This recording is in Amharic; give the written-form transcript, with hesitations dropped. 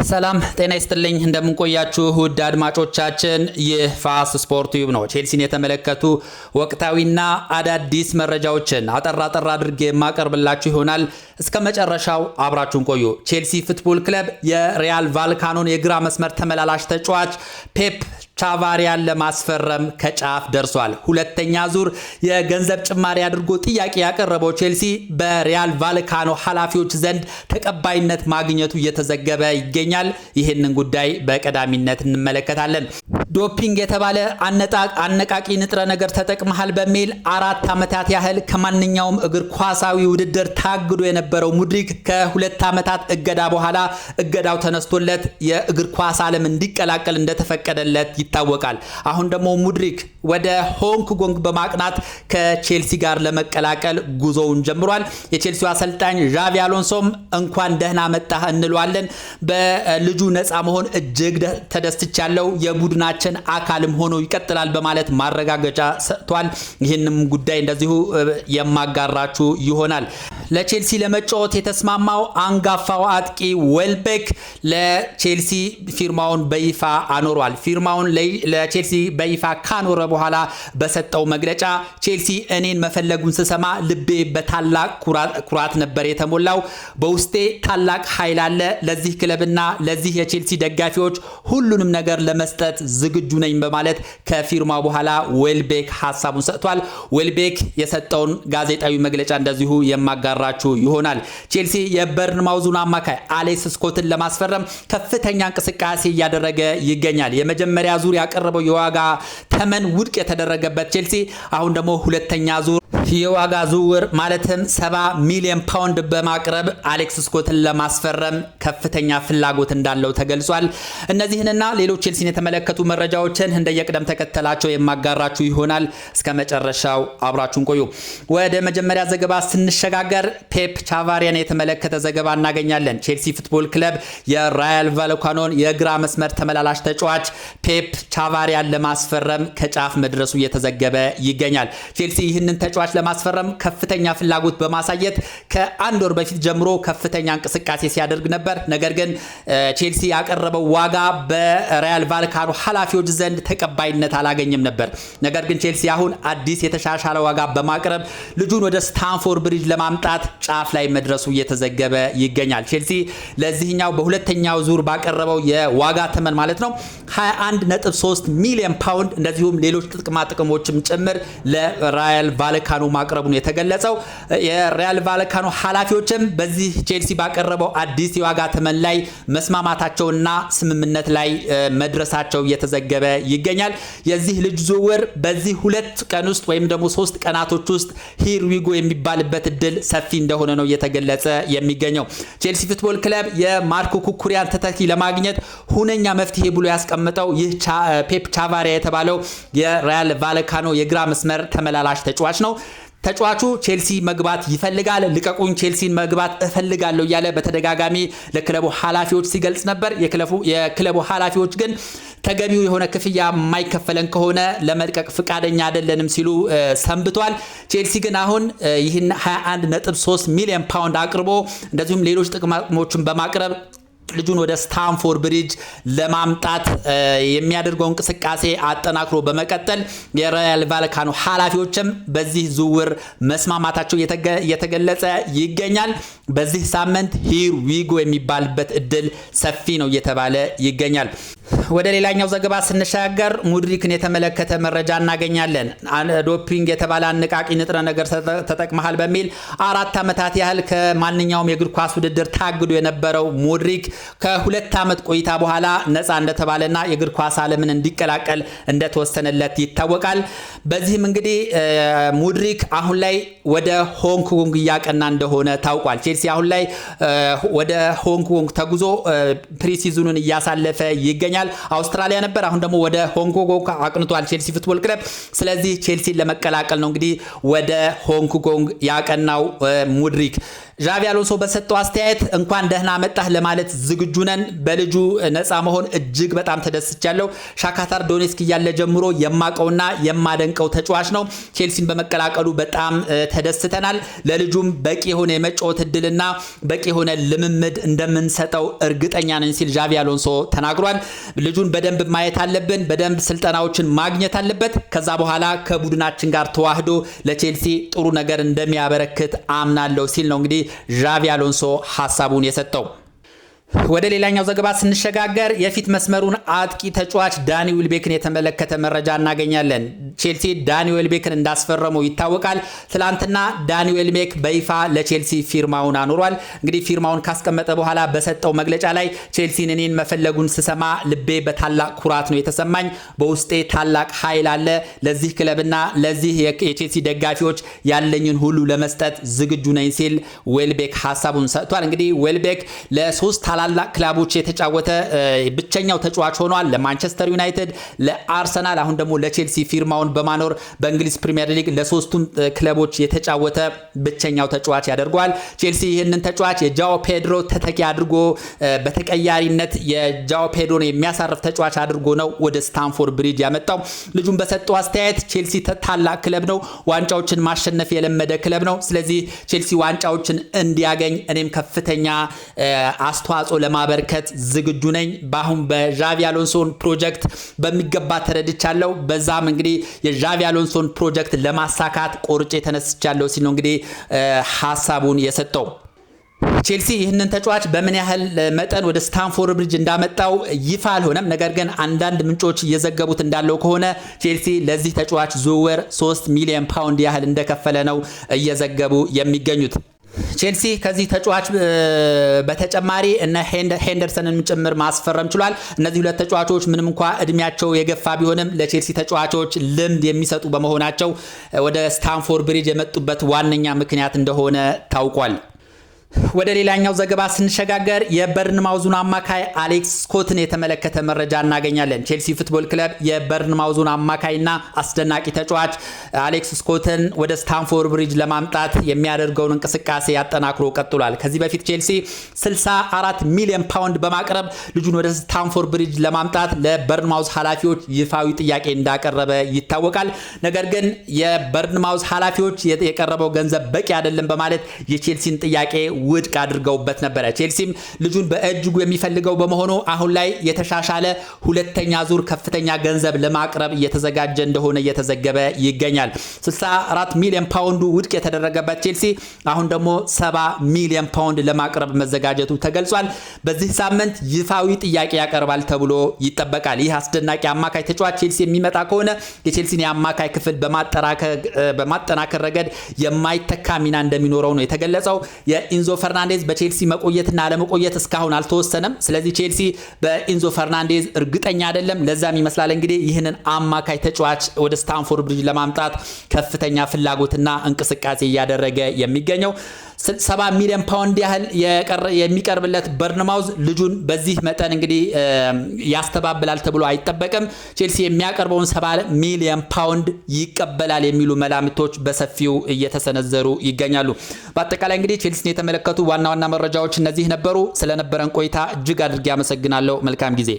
ሰላም ጤና ይስጥልኝ እንደምንቆያችሁ ውድ አድማጮቻችን የፋስ ስፖርት ዩብ ነው። ቼልሲን የተመለከቱ ወቅታዊና አዳዲስ መረጃዎችን አጠራ አድርጌ ማቀርብላችሁ ይሆናል። እስከ መጨረሻው አብራችሁን ቆዩ። ቼልሲ ፉትቦል ክለብ የሪያል ቫልካኖን የግራ መስመር ተመላላሽ ተጫዋች ፔፕ ቻቫሪያን ለማስፈረም ከጫፍ ደርሷል። ሁለተኛ ዙር የገንዘብ ጭማሪ አድርጎ ጥያቄ ያቀረበው ቼልሲ በሪያል ቫልካኖ ኃላፊዎች ዘንድ ተቀባይነት ማግኘቱ እየተዘገበ ይገኛል። ይህንን ጉዳይ በቀዳሚነት እንመለከታለን። ዶፒንግ የተባለ አነቃቂ ንጥረ ነገር ተጠቅመሃል በሚል 4 ዓመታት ያህል ከማንኛውም እግር ኳሳዊ ውድድር ታግዶ የነበረው ሙድሪክ ከ2 ዓመታት እገዳ በኋላ እገዳው ተነስቶለት የእግር ኳስ ዓለም እንዲቀላቀል እንደተፈቀደለት ይታወቃል። አሁን ደግሞ ሙድሪክ ወደ ሆንግ ኮንግ በማቅናት ከቼልሲ ጋር ለመቀላቀል ጉዞውን ጀምሯል። የቼልሲው አሰልጣኝ ዣቪ አሎንሶም እንኳን ደህና መጣህ እንለዋለን። በልጁ ነፃ መሆን እጅግ ተደስቻለሁ፣ የቡድናችን አካልም ሆኖ ይቀጥላል በማለት ማረጋገጫ ሰጥቷል። ይህንም ጉዳይ እንደዚሁ የማጋራችሁ ይሆናል። ለቼልሲ ለመጫወት የተስማማው አንጋፋው አጥቂ ዌልቤክ ለቼልሲ ፊርማውን በይፋ አኖሯል። ፊርማውን ለቼልሲ በይፋ ካኖረ በኋላ በሰጠው መግለጫ ቼልሲ እኔን መፈለጉን ስሰማ ልቤ በታላቅ ኩራት ነበር የተሞላው። በውስጤ ታላቅ ኃይል አለ። ለዚህ ክለብና ለዚህ የቼልሲ ደጋፊዎች ሁሉንም ነገር ለመስጠት ዝግጁ ነኝ በማለት ከፊርማው በኋላ ዌልቤክ ሐሳቡን ሰጥቷል። ዌልቤክ የሰጠውን ጋዜጣዊ መግለጫ እንደዚሁ የማጋራችሁ ይሆናል። ቼልሲ የበርንማውዙን አማካይ አሌክስ ስኮትን ለማስፈረም ከፍተኛ እንቅስቃሴ እያደረገ ይገኛል። የመጀመሪያ ዙር ያቀረበው የዋጋ ተመን ውድቅ የተደረገበት ቼልሲ አሁን ደግሞ ሁለተኛ ዙር የዋጋ ዝውውር ማለትም 70 ሚሊዮን ፓውንድ በማቅረብ አሌክስ ስኮትን ለማስፈረም ከፍተኛ ፍላጎት እንዳለው ተገልጿል። እነዚህንና ሌሎች ቼልሲን የተመለከቱ መረጃዎችን እንደየቅደም ተከተላቸው የማጋራችሁ ይሆናል። እስከ መጨረሻው አብራችሁን ቆዩ። ወደ መጀመሪያ ዘገባ ስንሸጋገር ፔፕ ቻቫሪያን የተመለከተ ዘገባ እናገኛለን። ቼልሲ ፉትቦል ክለብ የሪያል ቫልካኖን የግራ መስመር ተመላላሽ ተጫዋች ፔፕ ቻቫሪያን ለማስፈረም ከጫፍ መድረሱ እየተዘገበ ይገኛል። ቼልሲ ይህንን ተጫዋች ለማስፈረም ከፍተኛ ፍላጎት በማሳየት ከአንድ ወር በፊት ጀምሮ ከፍተኛ እንቅስቃሴ ሲያደርግ ነበር። ነገር ግን ቼልሲ ያቀረበው ዋጋ በሪያል ቫልካኖ ኃላፊዎች ዘንድ ተቀባይነት አላገኘም ነበር። ነገር ግን ቼልሲ አሁን አዲስ የተሻሻለ ዋጋ በማቅረብ ልጁን ወደ ስታንፎርድ ብሪጅ ለማምጣት ጫፍ ላይ መድረሱ እየተዘገበ ይገኛል። ቼልሲ ለዚህኛው በሁለተኛው ዙር ባቀረበው የዋጋ ተመን ማለት ነው 21.3 ሚሊዮን ፓውንድ እንደዚሁም ሌሎች ጥቅሞችም ጭምር ለሪያል ቫልካኖ ማቅረቡን የተገለጸው የሪያል ቫልካኖ ኃላፊዎችም በዚህ ቼልሲ ባቀረበው አዲስ የዋጋ ተመን ላይ መስማማታቸውና ስምምነት ላይ መድረሳቸው እየተዘገበ ይገኛል። የዚህ ልጅ ዝውውር በዚህ 2 ቀን ውስጥ ወይም ደግሞ 3 ቀናቶች ውስጥ ሂር ዊጎ የሚባልበት እድል ሰፊ እንደሆነ ነው እየተገለጸ የሚገኘው። ቼልሲ ፉትቦል ክለብ የማርኮ ኩኩሪያን ተተኪ ለማግኘት ሁነኛ መፍትሄ ብሎ ያስቀምጠው ይህ ፔፕ ቻቫሪያ የተባለው የሪያል ቫልካኖ የግራ መስመር ተመላላሽ ተጫዋች ነው። ተጫዋቹ ቼልሲ መግባት ይፈልጋል። ልቀቁኝ፣ ቼልሲን መግባት እፈልጋለሁ እያለ በተደጋጋሚ ለክለቡ ኃላፊዎች ሲገልጽ ነበር። የክለቡ ኃላፊዎች ግን ተገቢው የሆነ ክፍያ የማይከፈለን ከሆነ ለመልቀቅ ፍቃደኛ አይደለንም ሲሉ ሰንብቷል። ቼልሲ ግን አሁን ይህን 21.3 ሚሊዮን ፓውንድ አቅርቦ እንደዚሁም ሌሎች ጥቅሞችን በማቅረብ ልጁን ወደ ስታንፎርድ ብሪጅ ለማምጣት የሚያደርገው እንቅስቃሴ አጠናክሮ በመቀጠል የሪያል ቫልካኖ ኃላፊዎችም በዚህ ዝውውር መስማማታቸው እየተገለጸ ይገኛል። በዚህ ሳምንት ሂር ዊጎ የሚባልበት እድል ሰፊ ነው እየተባለ ይገኛል። ወደ ሌላኛው ዘገባ ስንሻገር ሙድሪክን የተመለከተ መረጃ እናገኛለን። ዶፒንግ የተባለ አነቃቂ ንጥረ ነገር ተጠቅመሃል በሚል 4 ዓመታት ያህል ከማንኛውም የእግር ኳስ ውድድር ታግዶ የነበረው ሙድሪክ ከ2 ዓመት ቆይታ በኋላ ነፃ እንደተባለና የእግር ኳስ ዓለምን እንዲቀላቀል እንደተወሰነለት ይታወቃል። በዚህም እንግዲህ ሙድሪክ አሁን ላይ ወደ ሆንግ ኮንግ እያቀና እንደሆነ ታውቋል። ቼልሲ አሁን ላይ ወደ ሆንግ ኮንግ ተጉዞ ፕሪሲዝኑን እያሳለፈ ይገኛል። አውስትራሊያ ነበር፣ አሁን ደግሞ ወደ ሆንግ ኮንግ አቅንቷል ቼልሲ ፉትቦል ክለብ። ስለዚህ ቼልሲን ለመቀላቀል ነው እንግዲህ ወደ ሆንግ ኮንግ ያቀናው ሙድሪክ። ዣቪ አሎንሶ በሰጠው አስተያየት እንኳን ደህና መጣህ ለማለት ዝግጁ ነን። በልጁ ነፃ መሆን እጅግ በጣም ተደስቻለሁ። ሻካታር ዶኔስክ እያለ ጀምሮ የማቀውና የማደንቀው ተጫዋች ነው። ቼልሲን በመቀላቀሉ በጣም ተደስተናል። ለልጁም በቂ የሆነ የመጫወት እድልና በቂ የሆነ ልምምድ እንደምንሰጠው እርግጠኛ ነን ሲል ዣቪ አሎንሶ ተናግሯል። ልጁን በደንብ ማየት አለብን፣ በደንብ ስልጠናዎችን ማግኘት አለበት። ከዛ በኋላ ከቡድናችን ጋር ተዋህዶ ለቼልሲ ጥሩ ነገር እንደሚያበረክት አምናለሁ ሲል ነው እንግዲህ ዣቪ አሎንሶ ሐሳቡን የሰጠው። ወደ ሌላኛው ዘገባ ስንሸጋገር የፊት መስመሩን አጥቂ ተጫዋች ዳኒ ዌልቤክን የተመለከተ መረጃ እናገኛለን። ቼልሲ ዳኒ ዌልቤክን እንዳስፈረመው ይታወቃል። ትላንትና ዳኒ ዌልቤክ በይፋ ለቼልሲ ፊርማውን አኑሯል። እንግዲህ ፊርማውን ካስቀመጠ በኋላ በሰጠው መግለጫ ላይ ቼልሲን እኔን መፈለጉን ስሰማ ልቤ በታላቅ ኩራት ነው የተሰማኝ። በውስጤ ታላቅ ኃይል አለ። ለዚህ ክለብና ለዚህ የቼልሲ ደጋፊዎች ያለኝን ሁሉ ለመስጠት ዝግጁ ነኝ ሲል ዌልቤክ ሐሳቡን ሰጥቷል። እንግዲህ ዌልቤክ ለሶስት ታላላቅ ክለቦች የተጫወተ ብቸኛው ተጫዋች ሆኗል። ለማንቸስተር ዩናይትድ፣ ለአርሰናል፣ አሁን ደግሞ ለቼልሲ ፊርማውን በማኖር በእንግሊዝ ፕሪሚየር ሊግ ለሶስቱም ክለቦች የተጫወተ ብቸኛው ተጫዋች ያደርገዋል። ቼልሲ ይህንን ተጫዋች የጃኦ ፔድሮ ተተኪ አድርጎ በተቀያሪነት የጃኦ ፔድሮን የሚያሳርፍ ተጫዋች አድርጎ ነው ወደ ስታንፎርድ ብሪጅ ያመጣው። ልጁን በሰጠው አስተያየት ቼልሲ ታላቅ ክለብ ነው፣ ዋንጫዎችን ማሸነፍ የለመደ ክለብ ነው። ስለዚህ ቼልሲ ዋንጫዎችን እንዲያገኝ እኔም ከፍተኛ አስተዋጽኦ ለማበርከት ዝግጁ ነኝ። በአሁን በዣቪ አሎንሶን ፕሮጀክት በሚገባ ተረድቻለሁ። በዛም እንግዲህ የዣቪ አሎንሶን ፕሮጀክት ለማሳካት ቆርጬ ተነስቻለሁ ሲል ነው እንግዲህ ሐሳቡን የሰጠው። ቼልሲ ይህንን ተጫዋች በምን ያህል መጠን ወደ ስታንፎርድ ብሪጅ እንዳመጣው ይፋ አልሆነም። ነገር ግን አንዳንድ ምንጮች እየዘገቡት እንዳለው ከሆነ ቼልሲ ለዚህ ተጫዋች ዝውውር 3 ሚሊዮን ፓውንድ ያህል እንደከፈለ ነው እየዘገቡ የሚገኙት። ቼልሲ ከዚህ ተጫዋች በተጨማሪ እነ ሄንደርሰንን ጭምር ማስፈረም ችሏል። እነዚህ ሁለት ተጫዋቾች ምንም እንኳ እድሜያቸው የገፋ ቢሆንም ለቼልሲ ተጫዋቾች ልምድ የሚሰጡ በመሆናቸው ወደ ስታንፎርድ ብሪጅ የመጡበት ዋነኛ ምክንያት እንደሆነ ታውቋል። ወደ ሌላኛው ዘገባ ስንሸጋገር የበርንማውዙን አማካይ አሌክስ ስኮትን የተመለከተ መረጃ እናገኛለን። ቼልሲ ፉትቦል ክለብ የበርንማውዙን አማካይና አስደናቂ ተጫዋች አሌክስ ስኮትን ወደ ስታንፎርድ ብሪጅ ለማምጣት የሚያደርገውን እንቅስቃሴ ያጠናክሮ ቀጥሏል። ከዚህ በፊት ቼልሲ 64 ሚሊዮን ፓውንድ በማቅረብ ልጁን ወደ ስታንፎርድ ብሪጅ ለማምጣት ለበርንማውዝ ኃላፊዎች ይፋዊ ጥያቄ እንዳቀረበ ይታወቃል። ነገር ግን የበርንማውዝ ኃላፊዎች የቀረበው ገንዘብ በቂ አይደለም በማለት የቼልሲን ጥያቄ ውድቅ አድርገውበት ነበረ። ቼልሲም ልጁን በእጅጉ የሚፈልገው በመሆኑ አሁን ላይ የተሻሻለ ሁለተኛ ዙር ከፍተኛ ገንዘብ ለማቅረብ እየተዘጋጀ እንደሆነ እየተዘገበ ይገኛል። 64 ሚሊዮን ፓውንዱ ውድቅ የተደረገበት ቼልሲ አሁን ደግሞ 70 ሚሊዮን ፓውንድ ለማቅረብ መዘጋጀቱ ተገልጿል። በዚህ ሳምንት ይፋዊ ጥያቄ ያቀርባል ተብሎ ይጠበቃል። ይህ አስደናቂ አማካይ ተጫዋች ቼልሲ የሚመጣ ከሆነ የቼልሲን የአማካይ ክፍል በማጠናከር ረገድ የማይተካ ሚና እንደሚኖረው ነው የተገለጸው። ኢንዞ ፈርናንዴዝ በቼልሲ መቆየትና አለመቆየት እስካሁን አልተወሰነም። ስለዚህ ቼልሲ በኢንዞ ፈርናንዴዝ እርግጠኛ አይደለም። ለዛም ይመስላል እንግዲህ ይህንን አማካይ ተጫዋች ወደ ስታንፎርድ ብሪጅ ለማምጣት ከፍተኛ ፍላጎትና እንቅስቃሴ እያደረገ የሚገኘው። 70 ሚሊዮን ፓውንድ ያህል የሚቀርብለት በርንማውዝ ልጁን በዚህ መጠን እንግዲህ ያስተባብላል ተብሎ አይጠበቅም። ቼልሲ የሚያቀርበውን 70 ሚሊዮን ፓውንድ ይቀበላል የሚሉ መላምቶች በሰፊው እየተሰነዘሩ ይገኛሉ። በአጠቃላይ እንግዲህ ቼልሲን የተመለከቱ ዋና ዋና መረጃዎች እነዚህ ነበሩ። ስለነበረን ቆይታ እጅግ አድርጌ አመሰግናለሁ። መልካም ጊዜ